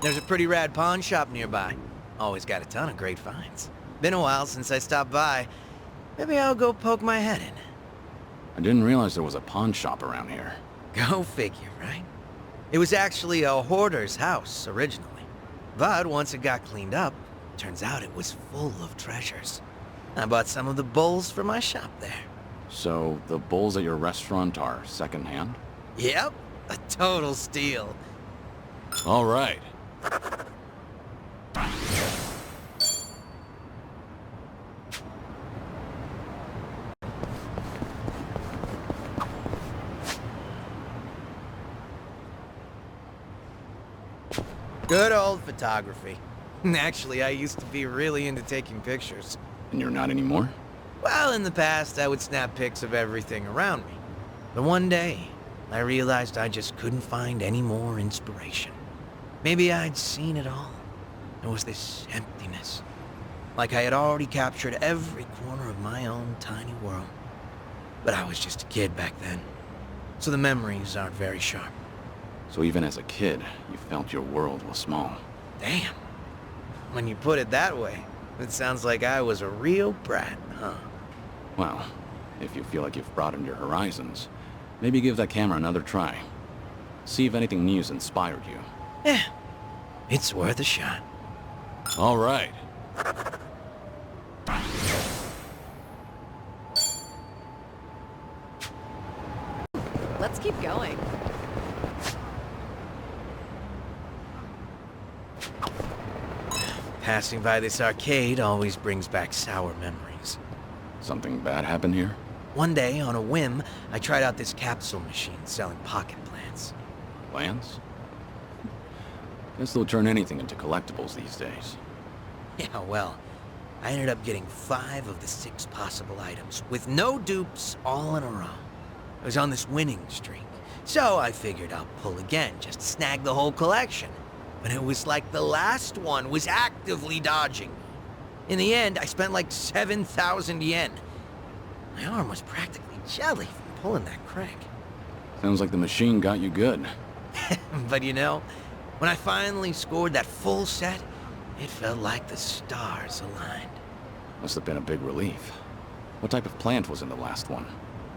There's a pretty rad pawn shop nearby. Always got a ton of great finds. Been a while since I stopped by. Maybe I'll go poke my head in. I didn't realize there was a pawn shop around here. Go figure, right? It was actually a hoarder's house, originally. But once it got cleaned up, turns out it was full of treasures. I bought some of the bowls for my shop there. So, the bowls at your restaurant are secondhand? Yep, a total steal. All right. Good old photography. Actually, I used to be really into taking pictures. And you're not anymore? Well, in the past, I would snap pics of everything around me. But one day, I realized I just couldn't find any more inspiration. Maybe I'd seen it all. There was this emptiness. Like I had already captured every corner of my own tiny world. But I was just a kid back then. So the memories aren't very sharp. So even as a kid, you felt your world was small. Damn. When you put it that way, it sounds like I was a real brat, huh? Well, if you feel like you've broadened your horizons, maybe give that camera another try. See if anything new's inspired you. Yeah, it's worth a shot. All right. Let's keep going. Passing by this arcade always brings back sour memories. Something bad happened here? One day, on a whim, I tried out this capsule machine selling pocket plants. Plants? Guess they'll turn anything into collectibles these days. Yeah, well, I ended up getting 5 of the 6 possible items, with no dupes, all in a row. I was on this winning streak, so I figured I'll pull again, just to snag the whole collection. But it was like the last one was actively dodging me. In the end, I spent like 7,000 yen. My arm was practically jelly from pulling that crank. Sounds like the machine got you good. But you know, when I finally scored that full set, it felt like the stars aligned. Must have been a big relief. What type of plant was in the last one?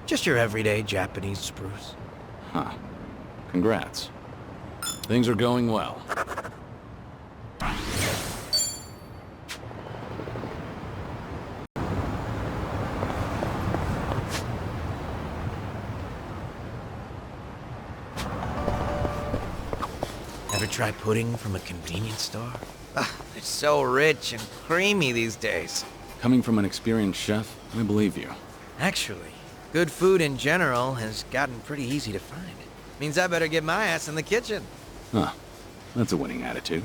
Just your everyday Japanese spruce. Huh. Congrats. Things are going well. Ever try pudding from a convenience store? Ah, they're so rich and creamy these days. Coming from an experienced chef, I believe you. Actually, good food in general has gotten pretty easy to find. Means I better get my ass in the kitchen. Huh. That's a winning attitude.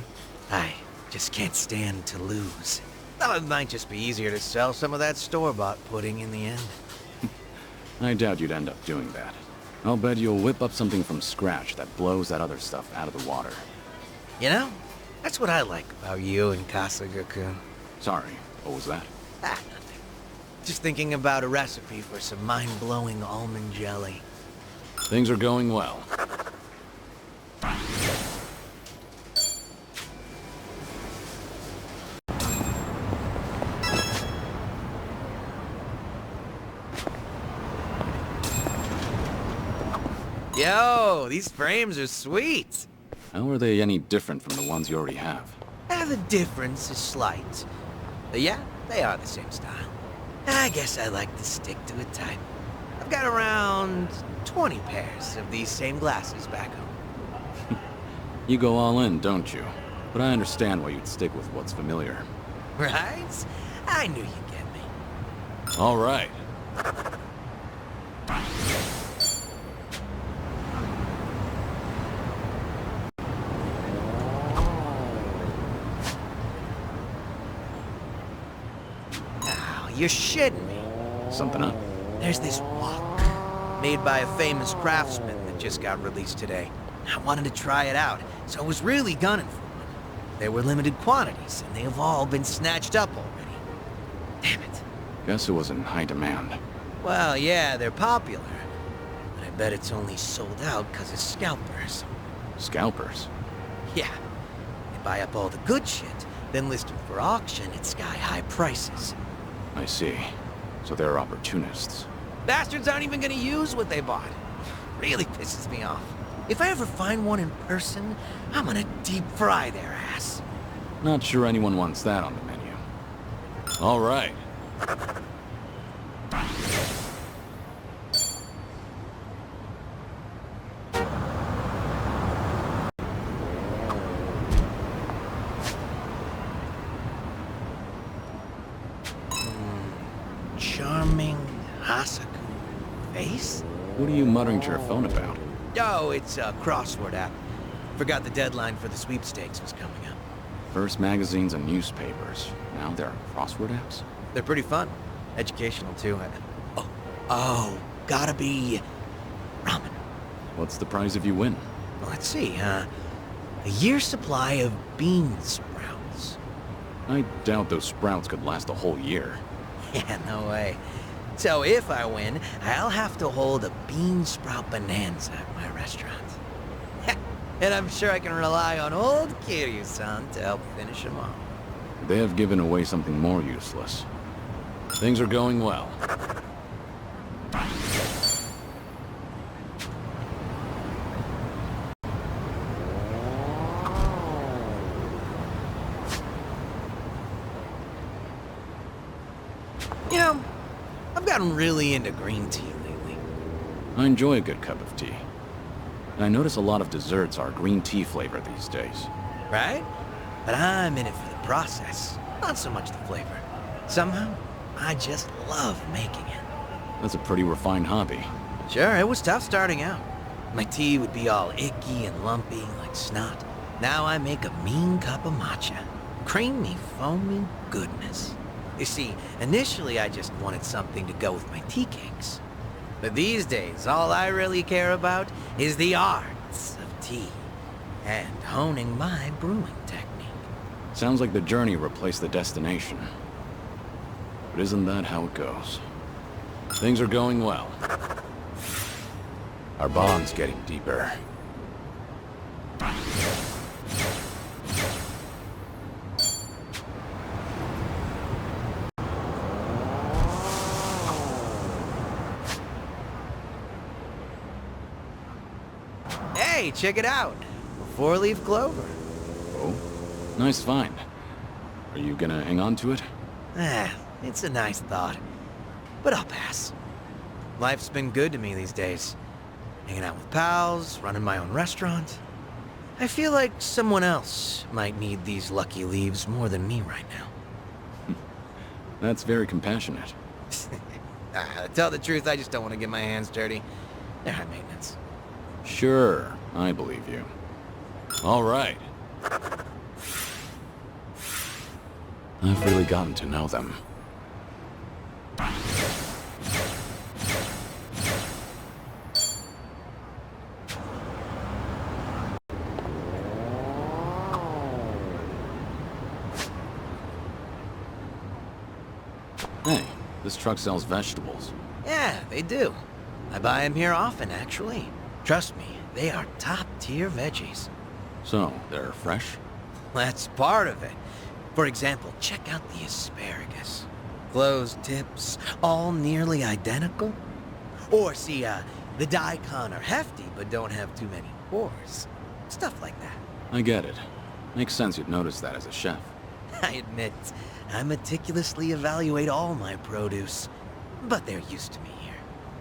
I just can't stand to lose. Thought it might just be easier to sell some of that store-bought pudding in the end. I doubt you'd end up doing that. I'll bet you'll whip up something from scratch that blows that other stuff out of the water. You know, that's what I like about you and Kasuga-kun. Sorry, what was that? Ah, nothing. Just thinking about a recipe for some mind-blowing almond jelly. Things are going well. Yo, these frames are sweet. How are they any different from the ones you already have? The difference is slight. But yeah, they are the same style. I guess I like to stick to a type. I've got around 20 pairs of these same glasses back home. You go all in, don't you? But I understand why you'd stick with what's familiar. Right? I knew you'd get me. All right. You're shitting me. Something up? There's this wok, made by a famous craftsman that just got released today. I wanted to try it out, so I was really gunning for one. There were limited quantities, and they have all been snatched up already. Damn it. Guess it was in high demand. Well, yeah, they're popular. But I bet it's only sold out because of scalpers. Scalpers? Yeah. buy up all the good shit, then list them for auction at sky-high prices. I see. So they're opportunists. Bastards aren't even gonna use what they bought. Really pisses me off. If I ever find one in person, I'm gonna deep fry their ass. Not sure anyone wants that on the menu. All right. Charming Hasaku face? What are you muttering to your phone about? Oh, it's a crossword app. Forgot the deadline for the sweepstakes was coming up. First magazines and newspapers. Now there are crossword apps? They're pretty fun. Educational, too. Oh, gotta be ramen. What's the prize if you win? Well, let's see, a year's supply of bean sprouts. I doubt those sprouts could last a whole year. Yeah, no way. So if I win, I'll have to hold a bean sprout bonanza at my restaurant. And I'm sure I can rely on old Kiryu-san to help finish them off. They have given away something more useless. Things are going well. You know, I've gotten really into green tea lately. I enjoy a good cup of tea. And I notice a lot of desserts are green tea flavor these days. Right? But I'm in it for the process, not so much the flavor. Somehow, I just love making it. That's a pretty refined hobby. Sure, it was tough starting out. My tea would be all icky and lumpy like snot. Now I make a mean cup of matcha. Creamy, foamy goodness. You see, initially I just wanted something to go with my tea cakes. But these days, all I really care about is the arts of tea and honing my brewing technique. Sounds like the journey replaced the destination. But isn't that how it goes? Things are going well. Our bond's getting deeper. Hey, check it out. A four-leaf clover. Oh, nice find. Are you gonna hang on to it? It's a nice thought. But I'll pass. Life's been good to me these days. Hanging out with pals, running my own restaurant. I feel like someone else might need these lucky leaves more than me right now. That's very compassionate. To tell the truth, I just don't want to get my hands dirty. They're high maintenance. Sure, I believe you. All right. I've really gotten to know them. Hey, this truck sells vegetables. Yeah, they do. I buy them here often, actually. Trust me, they are top-tier veggies. So, they're fresh? That's part of it. For example, check out the asparagus. Closed tips, all nearly identical. Or see, the daikon are hefty but don't have too many pores. Stuff like that. I get it. Makes sense you'd notice that as a chef. I admit, I meticulously evaluate all my produce. But they're used to me here.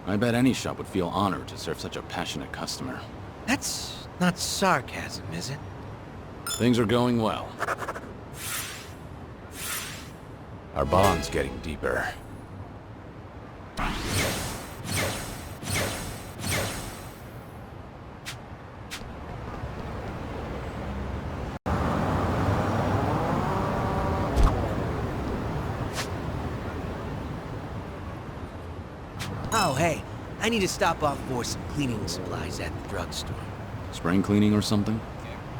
I bet any shop would feel honored to serve such a passionate customer. That's not sarcasm, is it? Things are going well. Our bond's getting deeper. Oh, hey, I need to stop off for some cleaning supplies at the drugstore. Spring cleaning or something?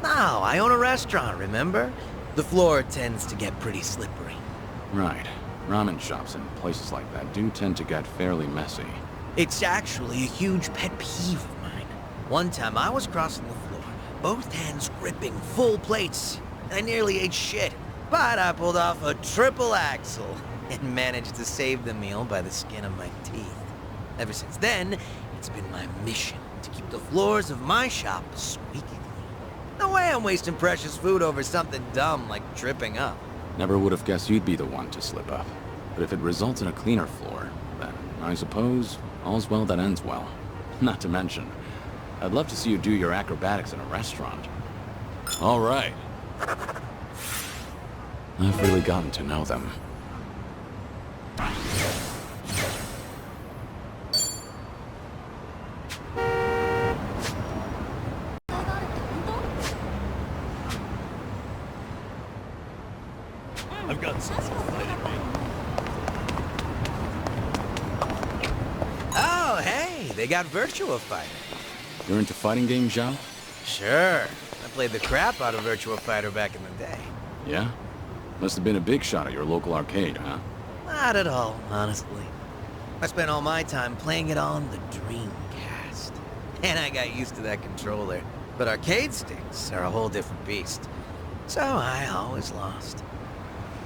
No, I own a restaurant, remember? The floor tends to get pretty slippery. Right. Ramen shops and places like that do tend to get fairly messy. It's actually a huge pet peeve of mine. One time I was crossing the floor, both hands gripping full plates, and I nearly ate shit. But I pulled off a triple axel and managed to save the meal by the skin of my teeth. Ever since then, it's been my mission to keep the floors of my shop squeaky clean. No way I'm wasting precious food over something dumb like tripping up. Never would have guessed you'd be the one to slip up. But if it results in a cleaner floor, then I suppose all's well that ends well. Not to mention, I'd love to see you do your acrobatics in a restaurant. All right. I've really gotten to know them. I've got some fighting me. Oh, hey, they got Virtua Fighter. You're into fighting games, Zhao? Sure. I played the crap out of Virtua Fighter back in the day. Yeah? Must have been a big shot at your local arcade, huh? Not at all, honestly. I spent all my time playing it on the Dreamcast. And I got used to that controller. But arcade sticks are a whole different beast. So I always lost.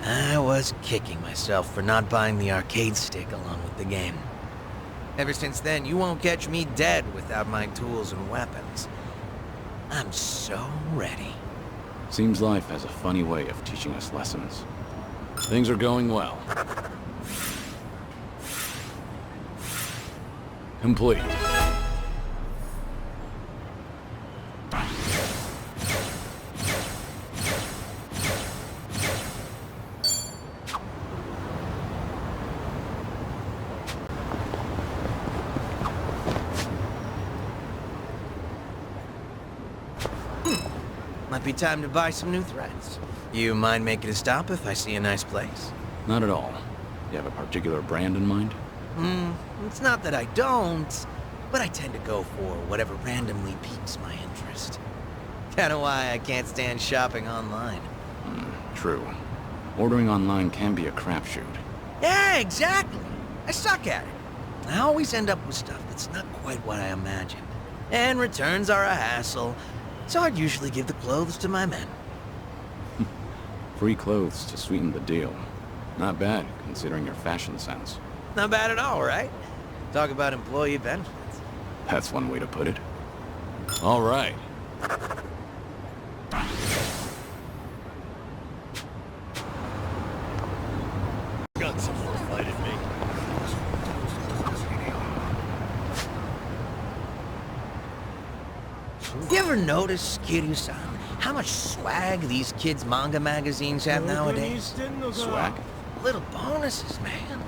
I was kicking myself for not buying the arcade stick along with the game. Ever since then, you won't catch me dead without my tools and weapons. I'm so ready. Seems life has a funny way of teaching us lessons. Things are going well. Complete. Might be time to buy some new threads. You mind making a stop if I see a nice place? Not at all. You have a particular brand in mind? It's not that I don't, but I tend to go for whatever randomly piques my interest. Kinda why I can't stand shopping online. True. Ordering online can be a crapshoot. Yeah, exactly. I suck at it. I always end up with stuff that's not quite what I imagined. And returns are a hassle, so I'd usually give the clothes to my men. Free clothes to sweeten the deal. Not bad, considering your fashion sense. Not bad at all, right? Talk about employee benefits. That's one way to put it. All right. Got some more fight in me. You ever notice, Kiryu-san, how much swag these kids' manga magazines have nowadays? Swag? Little bonuses, man.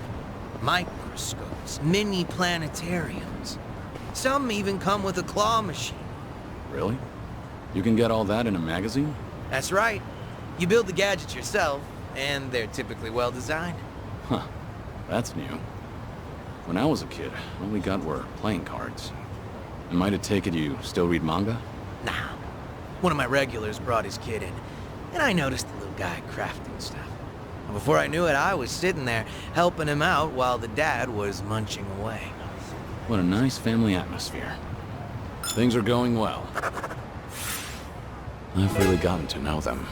Microscopes, mini planetariums. Some even come with a claw machine. Really? You can get all that in a magazine? That's right. You build the gadgets yourself, and they're typically well designed. Huh. That's new. When I was a kid, all we got were playing cards. Am I to take it you still read manga? Nah. One of my regulars brought his kid in, and I noticed the little guy crafting stuff. And before I knew it, I was sitting there helping him out while the dad was munching away. What a nice family atmosphere. Things are going well. I've really gotten to know them.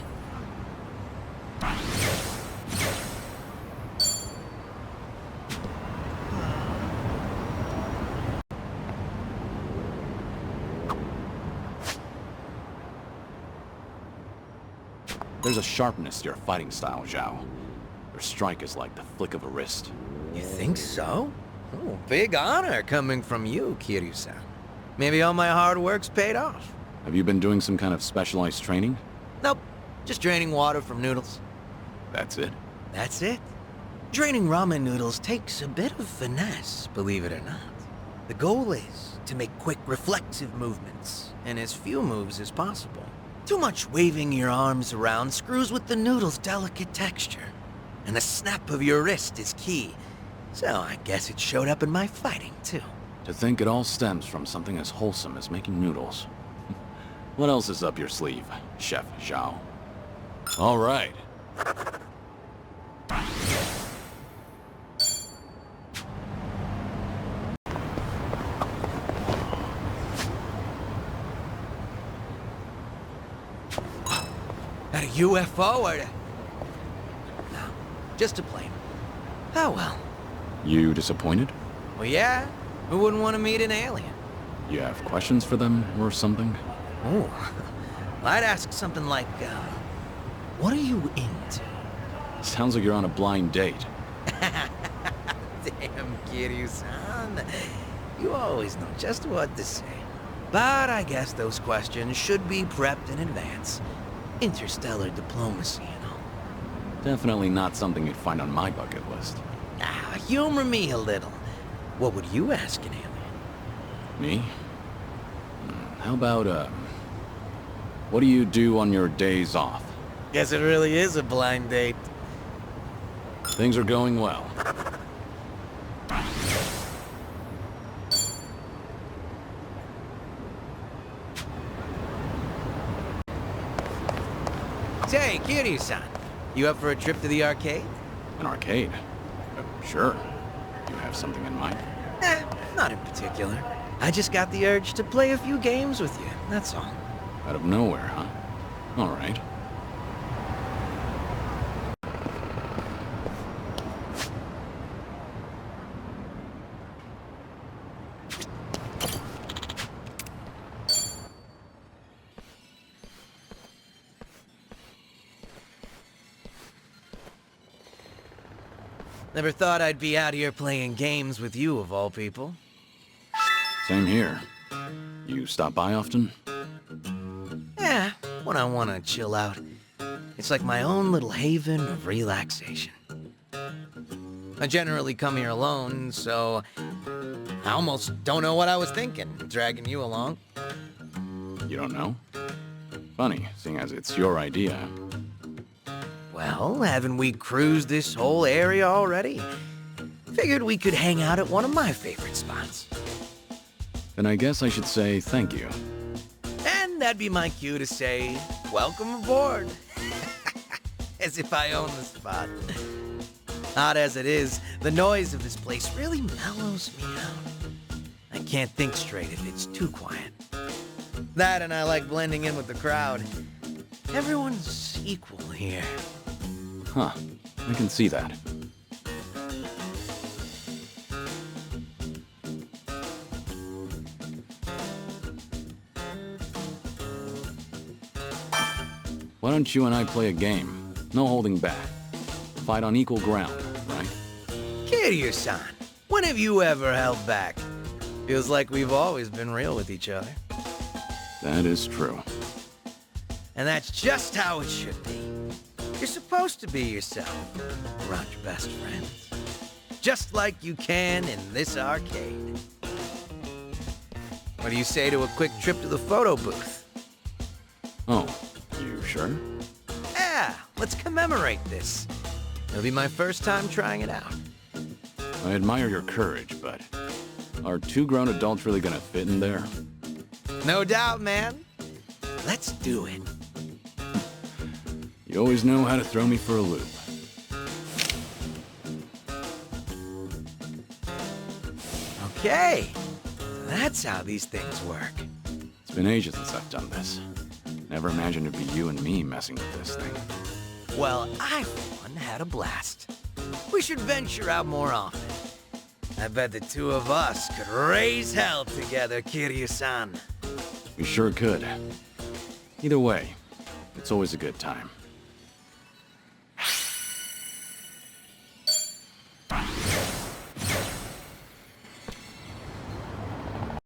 There's a sharpness to your fighting style, Zhao. Your strike is like the flick of a wrist. You think so? Oh, big honor coming from you, Kiryu-san. Maybe all my hard work's paid off. Have you been doing some kind of specialized training? Nope, just draining water from noodles. That's it? That's it. Draining ramen noodles takes a bit of finesse, believe it or not. The goal is to make quick reflexive movements, and as few moves as possible. Too much waving your arms around screws with the noodle's delicate texture. And the snap of your wrist is key. So I guess it showed up in my fighting, too. To think it all stems from something as wholesome as making noodles. What else is up your sleeve, Chef Zhao? All right. At a UFO or... No, just a plane. Oh well. You disappointed? Well, yeah. Who wouldn't want to meet an alien? You have questions for them or something? Oh, I'd ask something like, what are you into? Sounds like you're on a blind date. Damn, Kiryu-san. You always know just what to say. But I guess those questions should be prepped in advance. Interstellar diplomacy, you know. Definitely not something you'd find on my bucket list. Ah, humor me a little. What would you ask an alien? Me? How about, what do you do on your days off? Guess it really is a blind date. Things are going well. Say, Kiryu-san, you up for a trip to the arcade? An arcade? Sure. You have something in mind? Not in particular. I just got the urge to play a few games with you, that's all. Out of nowhere, huh? All right. Never thought I'd be out here playing games with you, of all people. Same here. You stop by often? Yeah, when I want to chill out. It's like my own little haven of relaxation. I generally come here alone, so I almost don't know what I was thinking, dragging you along. You don't know? Funny, seeing as it's your idea. Well, haven't we cruised this whole area already? Figured we could hang out at one of my favorite spots. Then I guess I should say thank you. And that'd be my cue to say, welcome aboard. As if I own the spot. Odd as it is, the noise of this place really mellows me out. I can't think straight if it's too quiet. That and I like blending in with the crowd. Everyone's equal here. Huh. I can see that. Why don't you and I play a game? No holding back. Fight on equal ground, right? Kiryu-san, when have you ever held back? Feels like we've always been real with each other. That is true. And that's just how it should be. You're supposed to be yourself around your best friends. Just like you can in this arcade. What do you say to a quick trip to the photo booth? Oh, you sure? Yeah, let's commemorate this. It'll be my first time trying it out. I admire your courage, but are two grown adults really gonna fit in there? No doubt, man. Let's do it. You always know how to throw me for a loop. Okay, so that's how these things work. It's been ages since I've done this. Never imagined it'd be you and me messing with this thing. Well, I, for one, had a blast. We should venture out more often. I bet the two of us could raise hell together, Kiryu-san. We sure could. Either way, it's always a good time.